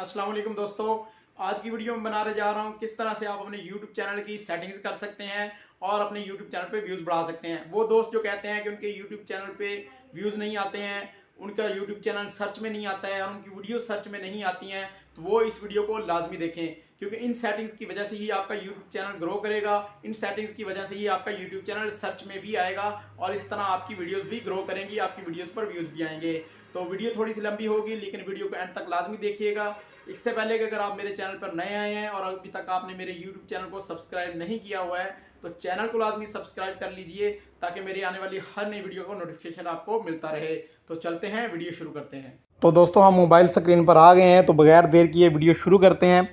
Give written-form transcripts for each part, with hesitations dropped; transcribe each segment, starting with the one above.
अस्सलाम वालेकुम दोस्तों, आज की वीडियो में बनाने जा रहा हूँ किस तरह से आप अपने YouTube चैनल की सेटिंग्स कर सकते हैं और अपने YouTube चैनल पे व्यूज़ बढ़ा सकते हैं। वो दोस्त जो कहते हैं कि उनके YouTube चैनल पे व्यूज़ नहीं आते हैं, उनका YouTube चैनल सर्च में नहीं आता है और उनकी वीडियो सर्च में नहीं आती हैं, तो वो इस वीडियो को लाजमी देखें, क्योंकि इन सेटिंग्स की वजह से ही आपका YouTube चैनल ग्रो करेगा। इन सेटिंग्स की वजह से ही आपका YouTube चैनल सर्च में भी आएगा और इस तरह आपकी वीडियोज़ भी ग्रो करेंगी, आपकी वीडियोज़ पर व्यूज़ भी आएंगे। तो वीडियो थोड़ी सी लंबी होगी, लेकिन वीडियो को एंड तक लाजमी देखिएगा। इससे पहले कि अगर आप मेरे चैनल पर नए आए हैं और अभी तक आपने मेरे YouTube चैनल को सब्सक्राइब नहीं किया हुआ है, तो चैनल को लाजमी सब्सक्राइब कर लीजिए ताकि मेरी आने वाली हर नई वीडियो का नोटिफिकेशन आपको मिलता रहे। तो चलते हैं, वीडियो शुरू करते हैं। तो दोस्तों, हम मोबाइल स्क्रीन पर आ गए हैं, तो बगैर देर किए वीडियो शुरू करते हैं।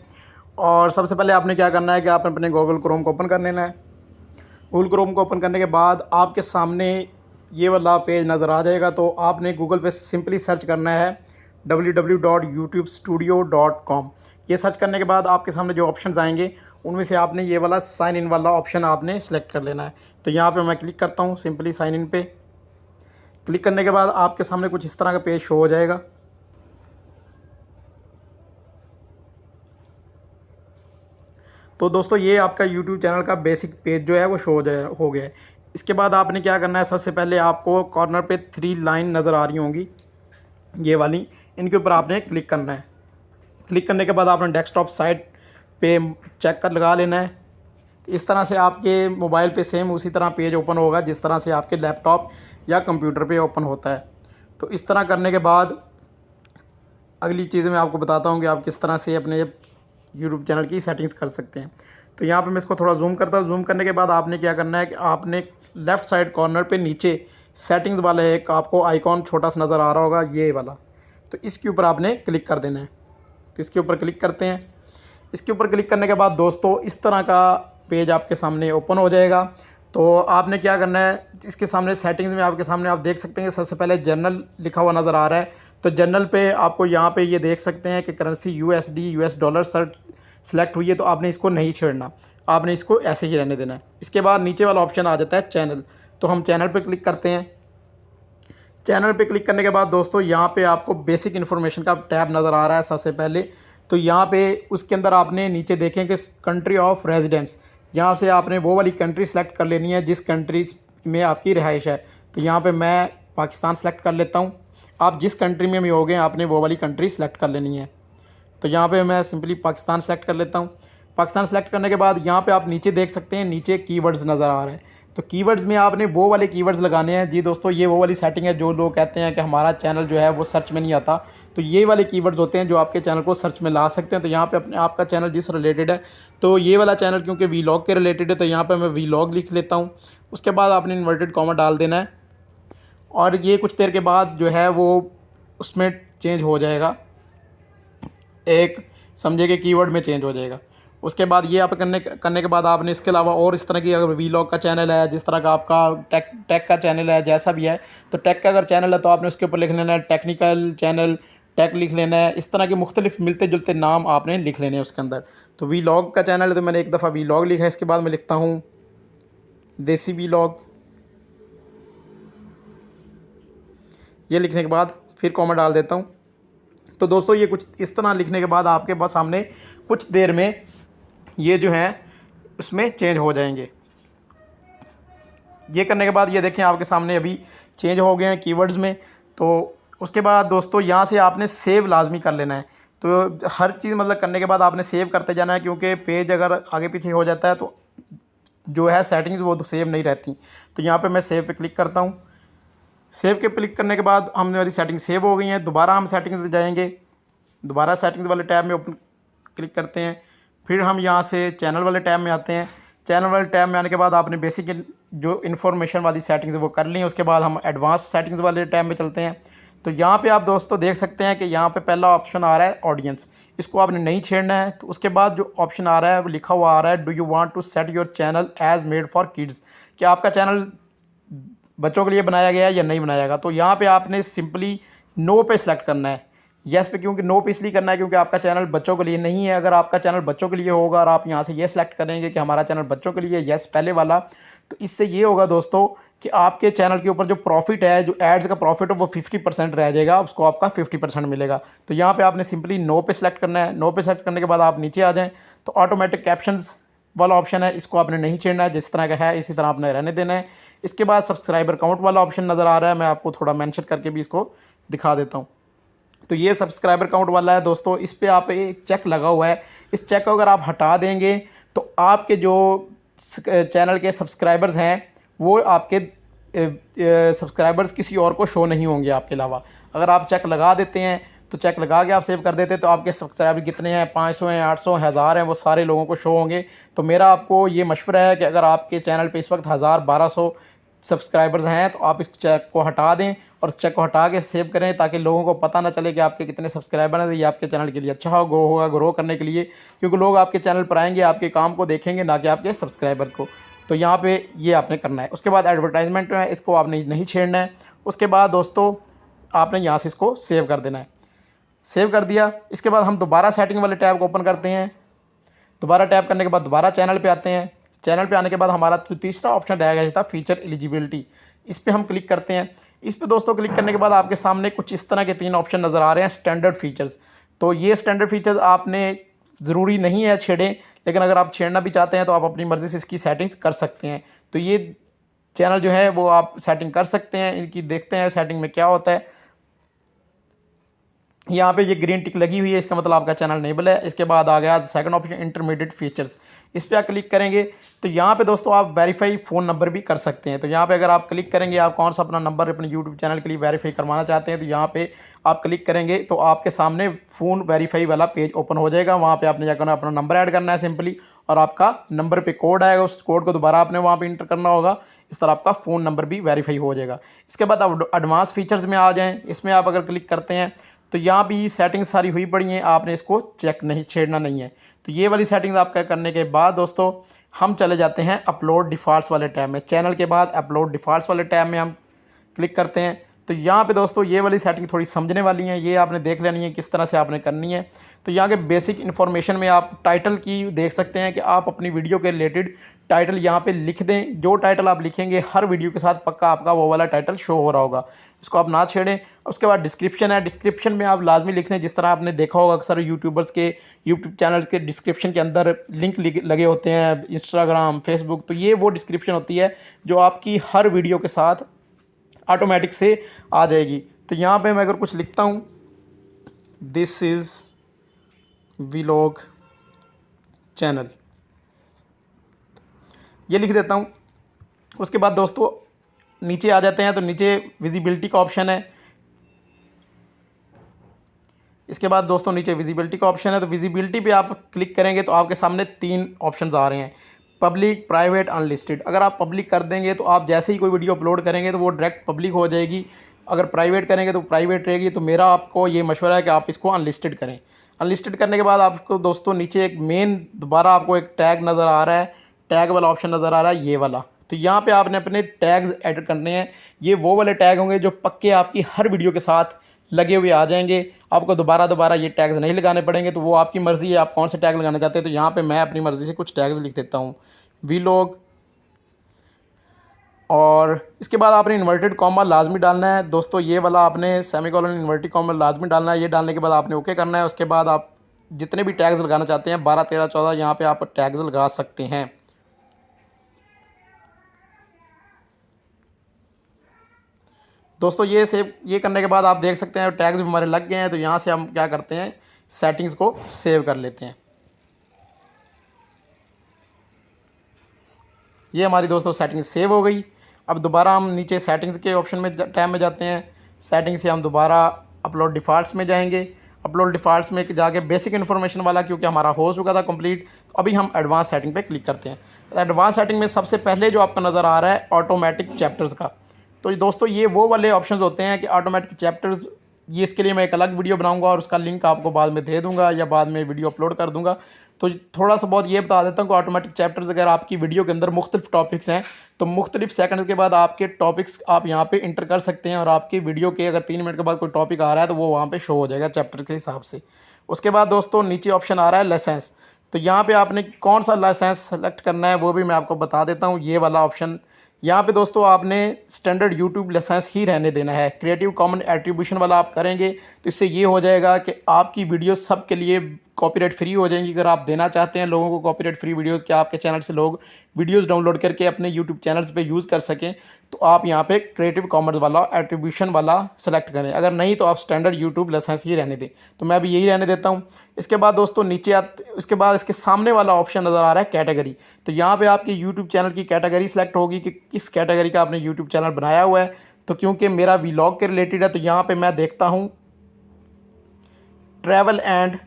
और सबसे पहले आपने क्या करना है कि आपने अपने गूगल क्रोम को ओपन कर लेना है। गूगल क्रोम को ओपन करने के बाद आपके सामने ये वाला पेज नज़र आ जाएगा, तो आपने गूगल पे सिंपली सर्च करना है www.youtubestudio.com। ये सर्च करने के बाद आपके सामने जो ऑप्शंस आएंगे उनमें से आपने ये वाला साइन इन वाला ऑप्शन आपने सेलेक्ट कर लेना है। तो यहाँ पे मैं क्लिक करता हूँ, सिंपली साइन इन पे क्लिक करने के बाद आपके सामने कुछ इस तरह का पेज शो हो जाएगा। तो दोस्तों, ये आपका YouTube चैनल का बेसिक पेज जो है वो शो हो गया है। इसके बाद आपने क्या करना है, सबसे पहले आपको कॉर्नर पे 3 लाइन नज़र आ रही होंगी, ये वाली, इनके ऊपर आपने क्लिक करना है। क्लिक करने के बाद आपने डेस्कटॉप साइट पे चेक कर लगा लेना है। इस तरह से आपके मोबाइल पे सेम उसी तरह पेज ओपन होगा जिस तरह से आपके लैपटॉप या कंप्यूटर पे ओपन होता है। तो इस तरह करने के बाद अगली चीज़ मैं आपको बताता हूँ कि आप किस तरह से अपने यूट्यूब चैनल की सेटिंग्स कर सकते हैं। तो यहाँ पे मैं इसको थोड़ा जूम करता हूँ। जूम करने के बाद आपने क्या करना है कि आपने लेफ़्ट साइड कॉर्नर पे नीचे सेटिंग्स वाला एक आपको आइकॉन छोटा सा नज़र आ रहा होगा, ये वाला, तो इसके ऊपर आपने क्लिक कर देना है। तो इसके ऊपर क्लिक करते हैं। इसके ऊपर क्लिक करने के बाद दोस्तों, इस तरह का पेज आपके सामने ओपन हो जाएगा। तो आपने क्या करना है, इसके सामने सेटिंग्स में आपके सामने आप देख सकते हैं सबसे पहले जनरल लिखा हुआ नज़र आ रहा है। तो जनरल पे आपको यहाँ पे ये देख सकते हैं कि currency USD US dollar select हुई है, तो आपने इसको नहीं छेड़ना, आपने इसको ऐसे ही रहने देना है। इसके बाद नीचे वाला ऑप्शन आ जाता है चैनल, तो हम चैनल पर क्लिक करते हैं। चैनल पे क्लिक करने के बाद दोस्तों, यहाँ पे आपको बेसिक इन्फॉर्मेशन का टैब नज़र आ रहा है सबसे पहले। तो यहाँ पे उसके अंदर आपने नीचे देखें कि कंट्री ऑफ रेजिडेंस, यहाँ से आपने वो वाली कंट्री सेलेक्ट कर लेनी है जिस कंट्री में आपकी रिहाइश है। तो यहाँ पे मैं पाकिस्तान सेलेक्ट कर लेता हूँ। आप जिस कंट्री में भी होगे आपने वो वाली कंट्री सेलेक्ट कर लेनी है। तो यहाँ पे मैं सिंपली पाकिस्तान सेलेक्ट कर लेता हूँ। पाकिस्तान सेलेक्ट करने के बाद यहाँ पे आप नीचे देख सकते हैं, नीचे कीवर्ड्स नज़र आ रहे हैं। तो कीवर्ड्स में आपने वो वाले कीवर्ड्स लगाने हैं। जी दोस्तों, ये वो वाली सेटिंग है जो लोग कहते हैं कि हमारा चैनल जो है वो सर्च में नहीं आता, तो ये वाले कीवर्ड्स होते हैं जो आपके चैनल को सर्च में ला सकते हैं। तो यहाँ पे अपने आपका चैनल जिस रिलेटेड है, तो ये वाला चैनल क्योंकि वीलॉग के रिलेटेड है, तो यहाँ पर मैं वीलॉग लिख लेता हूँ। उसके बाद आपने इन्वर्टेड कॉमा डाल देना है और ये कुछ देर के बाद जो है वो उसमें चेंज हो जाएगा, एक समझे कि कीवर्ड में चेंज हो जाएगा। उसके बाद ये आप करने के बाद आपने इसके अलावा और इस तरह की, अगर वीलॉग का चैनल है, जिस तरह का आपका टेक का चैनल है, जैसा भी है, तो टेक का अगर चैनल है तो आपने उसके ऊपर लिख लेना है टेक्निकल चैनल, टेक लिख लेना है। इस तरह के मुख्तलिफ मिलते जुलते नाम आपने लिख लेने हैं उसके अंदर। तो वीलॉग का चैनल है तो मैंने एक दफ़ा वीलॉग लिखा है। इसके बाद मैं लिखता हूँ देसी वीलॉग। ये लिखने के बाद फिर कॉमा डाल देता हूँ। तो दोस्तों, ये कुछ इस तरह लिखने के बाद आपके पास सामने कुछ देर में ये जो हैं उसमें चेंज हो जाएंगे। ये करने के बाद ये देखें आपके सामने अभी चेंज हो गए हैं कीवर्ड्स में। तो उसके बाद दोस्तों, यहाँ से आपने सेव लाजमी कर लेना है। तो हर चीज़ मतलब करने के बाद आपने सेव करते जाना है, क्योंकि पेज अगर आगे पीछे हो जाता है तो जो है सेटिंग्स वो तो सेव नहीं रहती। तो यहाँ पे मैं सेव पे क्लिक करता हूँ। सेव के क्लिक करने के बाद हमारी सेटिंग सेव हो गई हैं। दोबारा हम सेटिंग्स पे जाएंगे, दोबारा सेटिंग्स वाले टैब में ओपन क्लिक करते हैं। फिर हम यहाँ से चैनल वाले टैब में आते हैं। चैनल वाले टैब में आने के बाद आपने बेसिक जो इन्फॉर्मेशन वाली सेटिंग्स वो कर ली हैं। उसके बाद हम एडवांस सेटिंग्स वाले टैब में चलते हैं। तो यहाँ पे आप दोस्तों देख सकते हैं कि यहाँ पे पहला ऑप्शन आ रहा है ऑडियंस, इसको आपने नहीं छेड़ना है। तो उसके बाद जो ऑप्शन आ रहा है वो लिखा हुआ आ रहा है do you want to set your channel as made for kids, कि आपका चैनल बच्चों के लिए बनाया गया है या नहीं बनाया गया। तो यहाँ पे आपने सिंपली नो पे सिलेक्ट करना है। येस पे, क्योंकि नो पे इसलिए करना है क्योंकि आपका चैनल बच्चों के लिए नहीं है। अगर आपका चैनल बच्चों के लिए होगा और आप यहाँ से ये सिलेक्ट करेंगे कि हमारा चैनल बच्चों के लिए, येस पहले वाला, तो इससे ये होगा दोस्तों कि आपके चैनल के ऊपर जो प्रॉफिट है, जो एड्स का प्रॉफिट है वो 50% रह जाएगा, उसको आपका 50% मिलेगा। तो यहाँ पे आपने सिंपली नो पे सेलेक्ट करना है। नो पे सेलेक्ट करने के बाद आप नीचे आ जाएँ तो ऑटोमेटिक कैप्शंस वाला ऑप्शन है, इसको आपने नहीं छेड़ना है, जिस तरह का है इसी तरह आपने रहने देना है। इसके बाद सब्सक्राइबर काउंट वाला ऑप्शन नज़र आ रहा है, मैं आपको थोड़ा मेंशन करके भी इसको दिखा देता हूँ। तो ये सब्सक्राइबर काउंट वाला है दोस्तों, इस पर आप एक चेक लगा हुआ है, इस चेक को अगर आप हटा देंगे तो आपके जो चैनल के सब्सक्राइबर्स हैं वो आपके सब्सक्राइबर्स किसी और को शो नहीं होंगे आपके अलावा। अगर आप चेक लगा देते हैं तो चेक लगा के आप सेव कर देते हैं तो आपके सब्सक्राइबर कितने हैं, 500 हैं, 800, 1000 हैं, वो सारे लोगों को शो होंगे। तो मेरा आपको ये मशवरा है कि अगर आपके चैनल पे इस वक्त 1000, 1200 सब्सक्राइबर्स हैं तो आप इस चेक को हटा दें और इस चेक को हटा के सेव करें, ताकि लोगों को पता ना चले कि आपके कितने सब्सक्राइबर हैं। ये आपके चैनल के लिए अच्छा होगा ग्रो करने के लिए, क्योंकि लोग आपके चैनल पर आएंगे, आपके काम को देखेंगे, ना कि आपके सब्सक्राइबर्स को। तो यहाँ पे ये आपने करना है। उसके बाद एडवर्टाइजमेंट है, इसको आपने नहीं छेड़ना है। उसके बाद दोस्तों आपने यहाँ से इसको सेव कर देना है। सेव कर दिया, इसके बाद हम दोबारा सेटिंग वाले टैब को ओपन करते हैं। दोबारा टैप करने के बाद दोबारा चैनल पे आते हैं। चैनल पे आने के बाद हमारा जो तीसरा ऑप्शन रह गया था फीचर एलिजिबिलिटी, इस पर हम क्लिक करते हैं। इस पर दोस्तों क्लिक करने के बाद आपके सामने कुछ इस तरह के 3 ऑप्शन नज़र आ रहे हैं, स्टैंडर्ड फीचर्स। तो ये स्टैंडर्ड फीचर्स आपने ज़रूरी नहीं है छेड़ें, लेकिन अगर आप छेड़ना भी चाहते हैं तो आप अपनी मर्ज़ी से इसकी सेटिंग्स कर सकते हैं। तो ये चैनल जो है वो आप सेटिंग कर सकते हैं, इनकी देखते हैं सेटिंग में क्या होता है। यहाँ पे ये ग्रीन टिक लगी हुई है, इसका मतलब आपका चैनल इनेबल है। इसके बाद आ गया सेकंड ऑप्शन इंटरमीडिएट फीचर्स, इस पर आप क्लिक करेंगे तो यहाँ पे दोस्तों आप वेरीफाई फ़ोन नंबर भी कर सकते हैं। तो यहाँ पे अगर आप क्लिक करेंगे, आप कौन सा अपना नंबर अपने यूट्यूब चैनल के लिए वेरीफाई करवाना चाहते हैं, तो यहाँ पे आप क्लिक करेंगे तो आपके सामने फ़ोन वेरीफाई वाला पेज ओपन हो जाएगा। वहाँ पर आपने जाकर अपना नंबर ऐड करना है सिंपली, और आपका नंबर पर कोड आएगा, उस कोड को दोबारा आपने वहाँ पर इंटर करना होगा। इस तरह आपका फ़ोन नंबर भी वेरीफाई हो जाएगा। इसके बाद आप एडवांस फीचर्स में आ जाएँ, इसमें आप अगर क्लिक करते हैं तो यहाँ भी सेटिंग्स सारी हुई पड़ी हैं, आपने इसको चेक नहीं छेड़ना नहीं है। तो ये वाली सेटिंग्स आपका करने के बाद दोस्तों हम चले जाते हैं अपलोड डिफ़ॉल्ट्स वाले टैब में। चैनल के बाद अपलोड डिफ़ॉल्ट्स वाले टैब में हम क्लिक करते हैं। तो यहाँ पे दोस्तों ये वाली सेटिंग थोड़ी समझने वाली है, ये आपने देख लेनी है किस तरह से आपने करनी है। तो यहाँ के बेसिक इन्फॉर्मेशन में आप टाइटल की देख सकते हैं कि आप अपनी वीडियो के रिलेटेड टाइटल यहाँ पे लिख दें। जो टाइटल आप लिखेंगे हर वीडियो के साथ पक्का आपका वो वाला टाइटल शो हो रहा होगा, इसको आप ना छेड़ें। उसके बाद डिस्क्रिप्शन है, डिस्क्रिप्शन में आप लाजमी लिख लें, जिस तरह आपने देखा होगा अक्सर यूट्यूबर्स के यूट्यूब चैनल के डिस्क्रिप्शन के अंदर लिंक लगे होते हैं, इंस्टाग्राम, फेसबुक। तो ये वो डिस्क्रिप्शन होती है जो आपकी हर वीडियो के साथ ऑटोमेटिक से आ जाएगी। तो यहाँ पे मैं अगर कुछ लिखता हूँ, दिस इज़ व्लॉग चैनल, ये लिख देता हूँ। उसके बाद दोस्तों नीचे आ जाते हैं तो नीचे विजिबिलिटी का ऑप्शन है। इसके बाद दोस्तों नीचे विजिबिलिटी का ऑप्शन है, तो विजिबिलिटी पे आप क्लिक करेंगे तो आपके सामने 3 ऑप्शंस आ रहे हैं, पब्लिक, प्राइवेट, अनलिस्टेड। अगर आप पब्लिक कर देंगे तो आप जैसे ही कोई वीडियो अपलोड करेंगे तो वो डायरेक्ट पब्लिक हो जाएगी। अगर प्राइवेट करेंगे तो प्राइवेट रहेगी। तो मेरा आपको ये मशवरा है कि आप इसको अनलिस्टेड करें। अनलिस्टेड करने के बाद आपको दोस्तों नीचे एक मेन दोबारा आपको एक टैग नज़र आ रहा है, टैग वाला ऑप्शन नज़र आ रहा है, ये वाला। तो यहाँ पे आपने अपने टैग्स ऐड करने हैं। ये वो वाले टैग होंगे जो पक्के आपकी हर वीडियो के साथ लगे हुए आ जाएंगे, आपको दोबारा ये टैग्स नहीं लगाने पड़ेंगे। तो वो आपकी मर्ज़ी है आप कौन से टैग लगाना चाहते हैं। तो यहाँ पे मैं अपनी मर्ज़ी से कुछ टैग्स लिख देता हूँ, व्लॉग। और इसके बाद आपने इन्वर्टेड कॉमा लाजमी डालना है दोस्तों, ये वाला आपने सेमीकोलन इन्वर्टेड कॉमा लाजमी डालना है। ये डालने के बाद आपने ओके करना है। उसके बाद आप जितने भी टैग्स लगाना चाहते हैं 12, 13, 14 यहाँ पे आप टैग्स लगा सकते हैं। दोस्तों ये करने के बाद आप देख सकते हैं टैग्स भी हमारे लग गए हैं। तो यहाँ से हम क्या करते हैं, सेटिंग्स को सेव कर लेते हैं। ये हमारी दोस्तों सेटिंग सेव हो गई। अब दोबारा हम नीचे सेटिंग्स के ऑप्शन में टैब में जाते हैं। सेटिंग से हम दोबारा अपलोड डिफ़ॉल्ट्स में जाएंगे। अपलोड डिफ़ॉल्ट्स में जाके बेसिक इन्फॉर्मेशन वाला, क्योंकि हमारा हो चुका था कंप्लीट, तो अभी हम एडवांस सेटिंग पे क्लिक करते हैं। तो एडवांस सेटिंग में सबसे पहले जो आपका नज़र आ रहा है ऑटोमेटिक चैप्टर्स का। तो दोस्तों ये वो वाले ऑप्शंस होते हैं कि ऑटोमेटिक चैप्टर्स ये इसके लिए मैं एक अलग वीडियो बनाऊंगा और उसका लिंक आपको बाद में दे दूंगा या बाद में वीडियो अपलोड कर दूंगा। तो थोड़ा सा बहुत ये बता देता हूँ कि ऑटोमेटिक चैप्टर्स अगर आपकी वीडियो के अंदर मुख्तलिफ टॉपिक्स हैं तो मुख्तलिफ सेकंड्स के बाद आपके टॉपिक्स आप यहाँ पे इंटर कर सकते हैं और आपकी वीडियो के अगर 3 मिनट के बाद कोई टॉपिक आ रहा है तो वो वहाँ पे शो हो जाएगा चैप्टर के हिसाब से। उसके बाद दोस्तों नीचे ऑप्शन आ रहा है लाइसेंस। तो यहाँ पे आपने कौन सा लाइसेंस सेलेक्ट करना है वो भी मैं आपको बता देता हूँ। ये वाला ऑप्शन यहाँ पे दोस्तों आपने स्टैंडर्ड यूट्यूब लाइसेंस ही रहने देना है। क्रिएटिव कॉमन एट्रीब्यूशन वाला आप करेंगे तो इससे ये हो जाएगा कि आपकी वीडियो सब के लिए कॉपीराइट फ्री हो जाएंगी। अगर आप देना चाहते हैं लोगों को कॉपीराइट फ्री वीडियोस कि आपके चैनल से लोग वीडियोस डाउनलोड करके अपने यूट्यूब चैनल्स पे यूज़ कर सकें तो आप यहाँ पे क्रिएटिव कॉमन्स वाला एट्रीब्यूशन वाला सेलेक्ट करें। अगर नहीं तो आप स्टैंडर्ड यूट्यूब लाइसेंस ही रहने दें। तो मैं भी यही रहने देता हूँ। इसके बाद दोस्तों नीचे इसके बाद इसके सामने वाला ऑप्शन नज़र आ रहा है कैटेगरी। तो यहाँ पर आपकी यूट्यूब चैनल की कैटेगरी सेलेक्ट होगी कि किस कैटेगरी का आपने यूट्यूब चैनल बनाया हुआ है। तो क्योंकि मेरा व्लॉग के रिलेटेड है तो यहाँ पर मैं देखता हूँ ट्रैवल एंड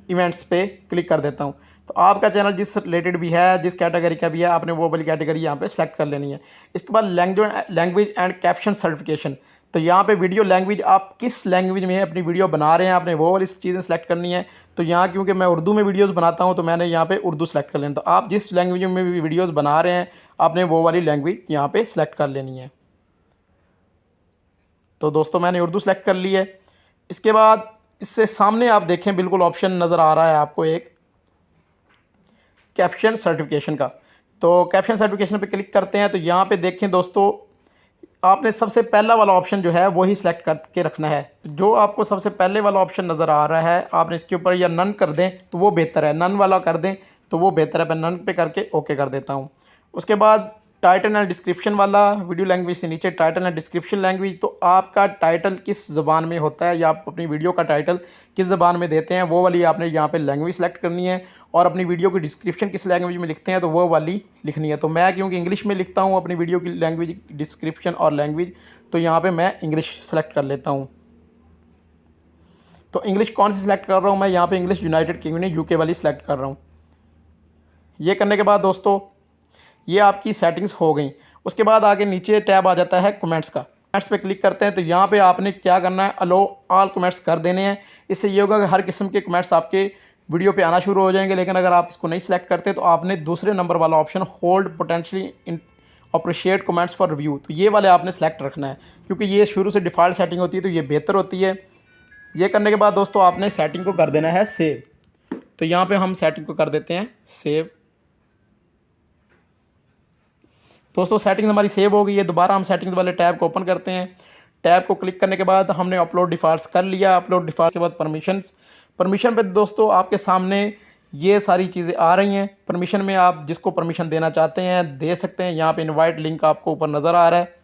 इवेंट्स पे क्लिक कर देता हूँ। तो आपका चैनल जिस रिलेटेड भी है जिस कैटेगरी का भी है आपने वो वाली कैटेगरी यहाँ पे सेलेक्ट कर लेनी है। इसके बाद लैंग्वेज एंड कैप्शन सर्टिफिकेशन। तो यहाँ पे वीडियो लैंग्वेज आप किस लैंग्वेज में अपनी वीडियो बना रहे हैं आपने वो वाली चीज़ें सेलेक्ट करनी है। तो यहाँ क्योंकि मैं उर्दू में वीडियोज़ बनाता हूँ तो मैंने यहाँ पर उर्दू सेलेक्ट कर लेना। तो आप जिस लैंग्वेज में भी वीडियोज़ बना रहे हैं आपने वो वाली लैंग्वेज यहाँ पर सेलेक्ट कर लेनी है। तो दोस्तों मैंने उर्दू सेलेक्ट कर ली है। इसके बाद इससे सामने आप देखें बिल्कुल ऑप्शन नज़र आ रहा है आपको एक कैप्शन सर्टिफिकेशन का। तो कैप्शन सर्टिफिकेशन पे क्लिक करते हैं तो यहाँ पे देखें दोस्तों आपने सबसे पहला वाला ऑप्शन जो है वही सिलेक्ट करके रखना है। जो आपको सबसे पहले वाला ऑप्शन नज़र आ रहा है आपने इसके ऊपर या नन कर दें तो वो बेहतर है, नन वाला कर दें तो वो बेहतर है। मैं नन पे करके ओके कर देता हूँ। उसके बाद टाइटल एंड डिस्क्रिप्शन वाला वीडियो लैंग्वेज से नीचे टाइटल एंड डिस्क्रिप्शन लैंग्वेज। तो आपका टाइटल किस ज़बान में होता है या आप अपनी वीडियो का टाइटल किस ज़बान में देते हैं वो वाली आपने यहाँ पे लैंग्वेज सेलेक्ट करनी है। और अपनी वीडियो की डिस्क्रिप्शन किस लैंग्वेज में लिखते हैं तो वो वाली लिखनी है। तो मैं क्योंकि इंग्लिश में लिखता हूँ अपनी वीडियो की लैंग्वेज डिस्क्रिप्शन और लैंग्वेज तो यहाँ पर मैं इंग्लिश सेलेक्ट कर लेता हूँ। तो इंग्लिश कौन सी सिलेक्ट कर रहा हूँ मैं यहाँ पर इंग्लिश यूनाइटेड किंगडम UK वाली सिलेक्ट कर रहा हूँ। ये करने के बाद दोस्तों ये आपकी सेटिंग्स हो गई। उसके बाद आगे नीचे टैब आ जाता है कमेंट्स का। कमेंट्स पे क्लिक करते हैं तो यहाँ पे आपने क्या करना है अलो ऑल कमेंट्स कर देने हैं। इससे ये होगा कि हर किस्म के कमेंट्स आपके वीडियो पे आना शुरू हो जाएंगे। लेकिन अगर आप इसको नहीं सिलेक्ट करते तो आपने दूसरे नंबर वाला option hold potentially appreciate comments for review तो ये वाले आपने सेलेक्ट रखना है क्योंकि ये शुरू से डिफ़ॉल्ट सेटिंग होती है तो ये बेहतर होती है। ये करने के बाद दोस्तों आपने सेटिंग को कर देना है सेव। तो यहाँ पर हम सेटिंग को कर देते हैं सेव। दोस्तों सेटिंग्स हमारी सेव हो गई है। दोबारा हम सेटिंग्स वाले टैब को ओपन करते हैं। टैब को क्लिक करने के बाद हमने अपलोड डिफ़ॉल्ट्स कर लिया। अपलोड डिफ़ॉल्ट के बाद परमिशन पे दोस्तों आपके सामने ये सारी चीज़ें आ रही हैं। परमिशन में आप जिसको परमिशन देना चाहते हैं दे सकते हैं। यहाँ पे इनवाइट लिंक आपको ऊपर नज़र आ रहा है।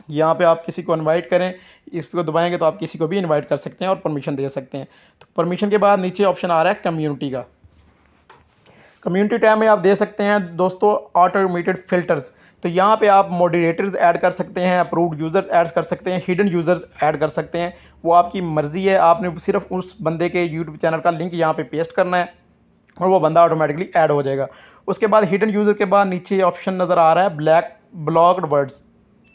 यहाँ पे आप किसी को इनवाइट करें, इसको दबाएंगे तो आप किसी को भी इनवाइट कर सकते हैं और परमिशन दे सकते हैं। तो परमिशन के बाद नीचे ऑप्शन आ रहा है कम्युनिटी का। कम्युनिटी टैब में आप दे सकते हैं दोस्तों ऑटोमेटेड फ़िल्टर्स। तो यहाँ पे आप मॉडरेटर्स ऐड कर सकते हैं, अप्रूव्ड यूज़र्स ऐड कर सकते हैं, हिडन यूज़र्स ऐड कर सकते हैं। वो आपकी मर्ज़ी है। आपने सिर्फ उस बंदे के यूट्यूब चैनल का लिंक यहाँ पे पेस्ट करना है और वो बंदा ऑटोमेटिकली ऐड हो जाएगा। उसके बाद हिडन यूज़र के बाद नीचे ऑप्शन नज़र आ रहा है ब्लॉक्ड वर्ड्स।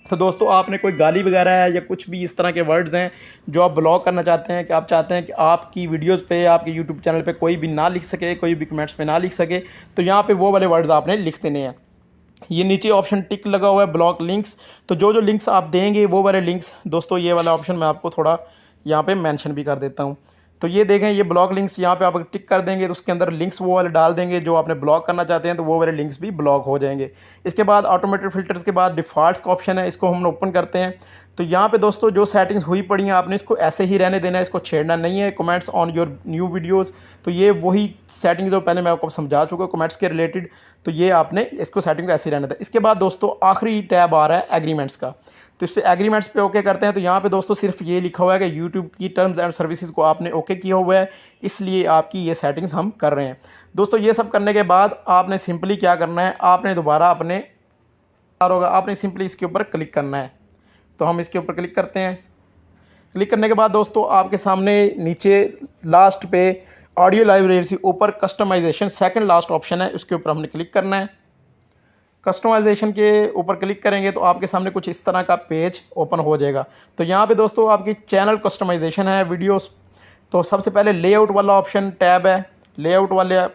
तो दोस्तों आपने कोई गाली वगैरह है या कुछ भी इस तरह के वर्ड्स हैं जो आप ब्लॉक करना चाहते हैं कि आप चाहते हैं कि आपकी वीडियोस पे आपके यूट्यूब चैनल पे कोई भी ना लिख सके, कोई भी कमेंट्स पे ना लिख सके, तो यहाँ पे वो वाले वर्ड्स आपने लिख देने हैं। ये नीचे ऑप्शन टिक लगा हुआ है ब्लॉक लिंक्स। तो जो लिंक्स आप देंगे वो वाले लिंक्स दोस्तों ये वाला ऑप्शन मैं आपको थोड़ा यहाँ पर मैंशन भी कर देता हूँ। तो ये देखें ये ब्लॉक लिंक्स यहाँ पे आप टिक कर देंगे तो उसके अंदर लिंक्स वो वाले डाल देंगे जो आपने ब्लॉक करना चाहते हैं तो वो वाले लिंक्स भी ब्लॉक हो जाएंगे। इसके बाद ऑटोमेटेड फिल्टर्स के बाद डिफ़ॉल्ट्स का ऑप्शन है, इसको हम ओपन करते हैं। तो यहाँ पे दोस्तों जो सेटिंग्स हुई पड़ी हैं आपने इसको ऐसे ही रहने देना है, इसको छेड़ना नहीं है। Comments on your new videos तो ये वही सेटिंग जो पहले मैं आपको समझा चुका हूँ कमेंट्स के रिलेटेड। तो ये आपने इसको सेटिंग को ऐसे ही रहने दें। इसके बाद दोस्तों आखिरी टैब आ रहा है एग्रीमेंट्स का। तो इस पर एग्रीमेंट्स पे ओके करते हैं। तो यहाँ पे दोस्तों सिर्फ ये लिखा हुआ है कि यूट्यूब की टर्म्स एंड सर्विसेज को आपने ओके किया हुआ है, इसलिए आपकी ये सेटिंग्स हम कर रहे हैं। दोस्तों ये सब करने के बाद आपने सिंपली क्या करना है, आपने दोबारा आपने सिंपली इसके ऊपर क्लिक करना है। तो हम इसके ऊपर क्लिक करते हैं। क्लिक करने के बाद दोस्तों आपके सामने नीचे लास्ट पे ऑडियो लाइब्रेरी से ऊपर कस्टमाइजेशन सेकंड लास्ट ऑप्शन है, उसके ऊपर हमने क्लिक करना है। कस्टमाइजेशन के ऊपर क्लिक करेंगे तो आपके सामने कुछ इस तरह का पेज ओपन हो जाएगा। तो यहाँ पे दोस्तों आपकी चैनल कस्टमाइजेशन है वीडियोस। तो सबसे पहले लेआउट वाला ऑप्शन टैब है। लेआउट वाले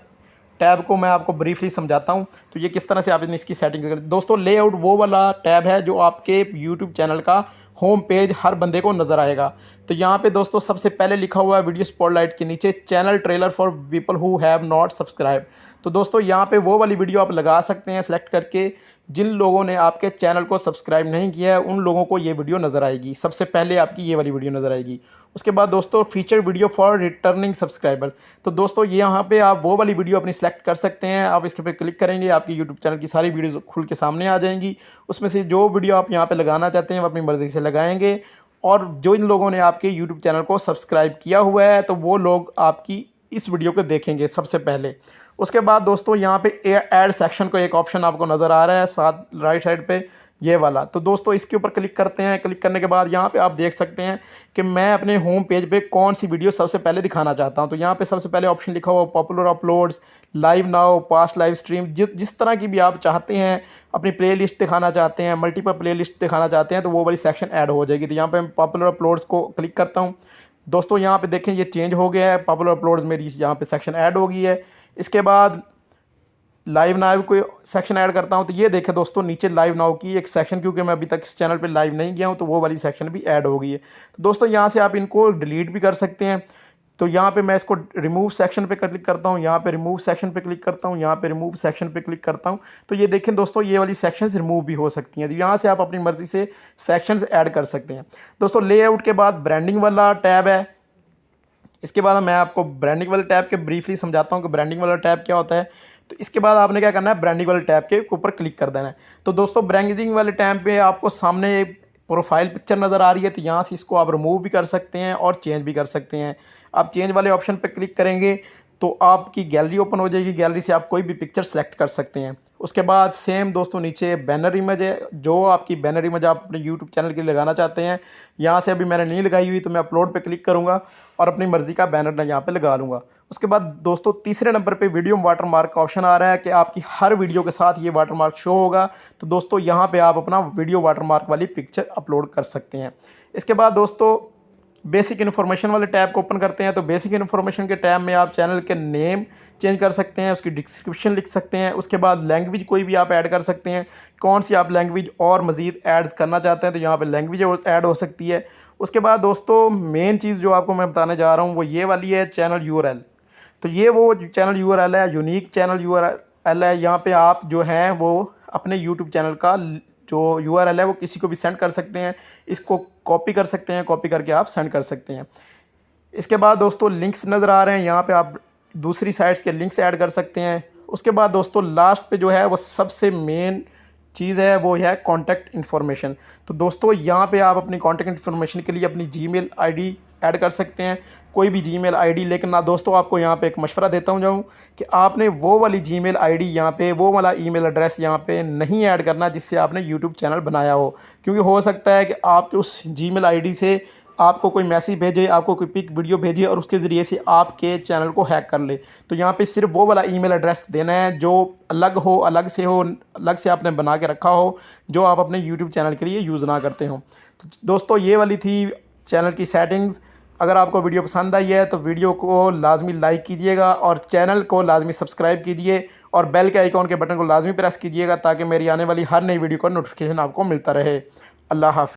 टैब को मैं आपको ब्रीफली समझाता हूँ। तो ये किस तरह से आप इसकी सेटिंग करें। दोस्तों लेआउट वो वाला टैब है जो आपके यूट्यूब चैनल का होम पेज हर बंदे को नज़र आएगा। तो यहाँ पे दोस्तों सबसे पहले लिखा हुआ है वीडियो स्पॉटलाइट के नीचे channel trailer for people who have not subscribe. तो दोस्तों यहाँ पे वो वाली वीडियो आप लगा सकते हैं सेलेक्ट करके जिन लोगों ने आपके चैनल को सब्सक्राइब नहीं किया है उन लोगों को ये वीडियो नज़र आएगी। सबसे पहले आपकी ये वाली वीडियो नज़र आएगी। उसके बाद दोस्तों feature video for returning subscriber. तो दोस्तों ये यहाँ पे आप वो वाली वीडियो अपनी सेलेक्ट कर सकते हैं। आप इसके पे क्लिक करेंगे आपकी यूट्यूब चैनल की सारी वीडियोज़ खुल के सामने आ जाएंगी। उसमें से जो वीडियो आप यहाँ पे लगाना चाहते हैं वो अपनी मर्ज़ी से लगाएंगे। और जो इन लोगों ने आपके यूट्यूब चैनल को सब्सक्राइब किया हुआ है तो वो लोग आपकी इस वीडियो को देखेंगे सबसे पहले। उसके बाद दोस्तों यहाँ पे ऐड सेक्शन को एक ऑप्शन आपको नज़र आ रहा है साथ राइट साइड पे ये वाला। तो दोस्तों इसके ऊपर क्लिक करते हैं। क्लिक करने के बाद यहाँ पे आप देख सकते हैं कि मैं अपने होम पेज पे कौन सी वीडियो सबसे पहले दिखाना चाहता हूँ। तो यहाँ पे सबसे पहले ऑप्शन लिखा हुआ popular uploads, live now, past live stream. जिस तरह की भी आप चाहते हैं अपनी प्लेलिस्ट दिखाना चाहते हैं, मल्टीपल प्लेलिस्ट दिखाना चाहते हैं तो वो वाली सेक्शन ऐड हो जाएगी। तो यहाँ पे मैं पॉपुलर अपलोड्स को क्लिक करता हूँ। दोस्तों यहाँ पे देखें ये चेंज हो गया है, पॉपुलर अपलोड्स मेरी यहाँ पे सेक्शन ऐड हो गई है। इसके बाद लाइव नाउ को सेक्शन ऐड करता हूं तो ये देखें दोस्तों नीचे लाइव नाउ की एक सेक्शन, क्योंकि मैं अभी तक इस चैनल पे लाइव नहीं गया हूं तो वो वाली सेक्शन भी ऐड हो गई है। तो दोस्तों यहां से आप इनको डिलीट भी कर सकते हैं। तो यहाँ पे मैं इसको रिमूव सेक्शन पे क्लिक करता हूँ, यहाँ पे रिमूव सेक्शन पे क्लिक करता हूँ, यहाँ पे रिमूव सेक्शन पे क्लिक करता हूँ। तो ये देखें दोस्तों ये वाली सेक्शंस रिमूव भी हो सकती हैं। तो यहाँ से आप अपनी मर्ज़ी से सेक्शंस ऐड कर सकते हैं। दोस्तों लेआउट के बाद ब्रांडिंग वाला टैब है। इसके बाद मैं आपको ब्रांडिंग वाले टैब के ब्रीफली समझाता हूँ कि ब्रांडिंग वाला टैब क्या होता है। तो इसके बाद आपने क्या करना है, ब्रांडिंग वाले टैब के ऊपर क्लिक कर देना है। तो दोस्तों ब्रांडिंग वाले टैब पे आपको सामने प्रोफाइल पिक्चर नज़र आ रही है। तो यहाँ से इसको आप रिमूव भी कर सकते हैं और चेंज भी कर सकते हैं। आप चेंज वाले ऑप्शन पर क्लिक करेंगे तो आपकी गैलरी ओपन हो जाएगी। गैलरी से आप कोई भी पिक्चर सेलेक्ट कर सकते हैं। उसके बाद सेम दोस्तों नीचे बैनर इमेज है, जो आपकी बैनर इमेज आप अपने यूट्यूब चैनल के लिए लगाना चाहते हैं। यहाँ से अभी मैंने नहीं लगाई हुई तो मैं अपलोड पे क्लिक करूँगा और अपनी मर्ज़ी का बैनर यहाँ पे लगा लूँगा। उसके बाद दोस्तों तीसरे नंबर पे वीडियो वाटरमार्क का ऑप्शन आ रहा है कि आपकी हर वीडियो के साथ ये वाटरमार्क शो होगा। तो दोस्तों यहाँ पर आप अपना वीडियो वाटरमार्क वाली पिक्चर अपलोड कर सकते हैं। इसके बाद दोस्तों बेसिक इन्फॉर्मेशन वाले टैब को ओपन करते हैं। तो बेसिक इन्फॉर्मेशन के टैब में आप चैनल के नेम चेंज कर सकते हैं, उसकी डिस्क्रिप्शन लिख सकते हैं। उसके बाद लैंग्वेज कोई भी आप ऐड कर सकते हैं, कौन सी आप लैंग्वेज और मज़ीद ऐड करना चाहते हैं तो यहाँ पे लैंग्वेज ऐड हो सकती है। उसके बाद दोस्तों मेन चीज़ जो आपको मैं बताने जा रहा हूँ वो ये वाली है, चैनल यूआरएल। तो ये वो चैनल यूआरएल है, यूनिक चैनल यूआरएल है। यहाँ पर आप जो हैं वो अपने यूट्यूब चैनल का जो यूआरएल है वो किसी को भी सेंड कर सकते हैं। इसको कॉपी कर सकते हैं, कॉपी करके आप सेंड कर सकते हैं। इसके बाद दोस्तों लिंक्स नज़र आ रहे हैं, यहाँ पे आप दूसरी साइट्स के लिंक्स ऐड कर सकते हैं। उसके बाद दोस्तों लास्ट पे जो है वो सबसे मेन चीज़ है वो है कॉन्टैक्ट इन्फॉर्मेशन। तो दोस्तों यहाँ पे आप अपनी कॉन्टैक्ट इन्फॉर्मेशन के लिए अपनी जीमेल आईडी ऐड कर सकते हैं, कोई भी जीमेल आईडी। लेकिन ना दोस्तों आपको यहाँ पे एक मशवरा देता हूँ कि आपने वो वाली जीमेल आईडी यहाँ पे, वो वाला ईमेल एड्रेस यहाँ पे नहीं ऐड करना जिससे आपने यूट्यूब चैनल बनाया हो। क्योंकि हो सकता है कि आपके उस जीमेल आईडी से आपको कोई मैसेज भेजे, आपको कोई पिक वीडियो भेजे और उसके ज़रिए से आपके चैनल को हैक कर ले। तो यहाँ पे सिर्फ वो वाला ईमेल एड्रेस देना है जो अलग हो, अलग से आपने बना के रखा हो, जो आप अपने यूट्यूब चैनल के लिए यूज़ ना करते हो। तो दोस्तों ये वाली थी चैनल की सेटिंग्स। अगर आपको वीडियो पसंद आई है तो वीडियो को लाजमी लाइक कीजिएगा और चैनल को लाजमी सब्सक्राइब कीजिए और बेल के आइकॉन के बटन को लाजमी प्रेस कीजिएगा ताकि मेरी आने वाली हर नई वीडियो का नोटिफिकेशन आपको मिलता रहे। अल्लाह हाफ़िज़।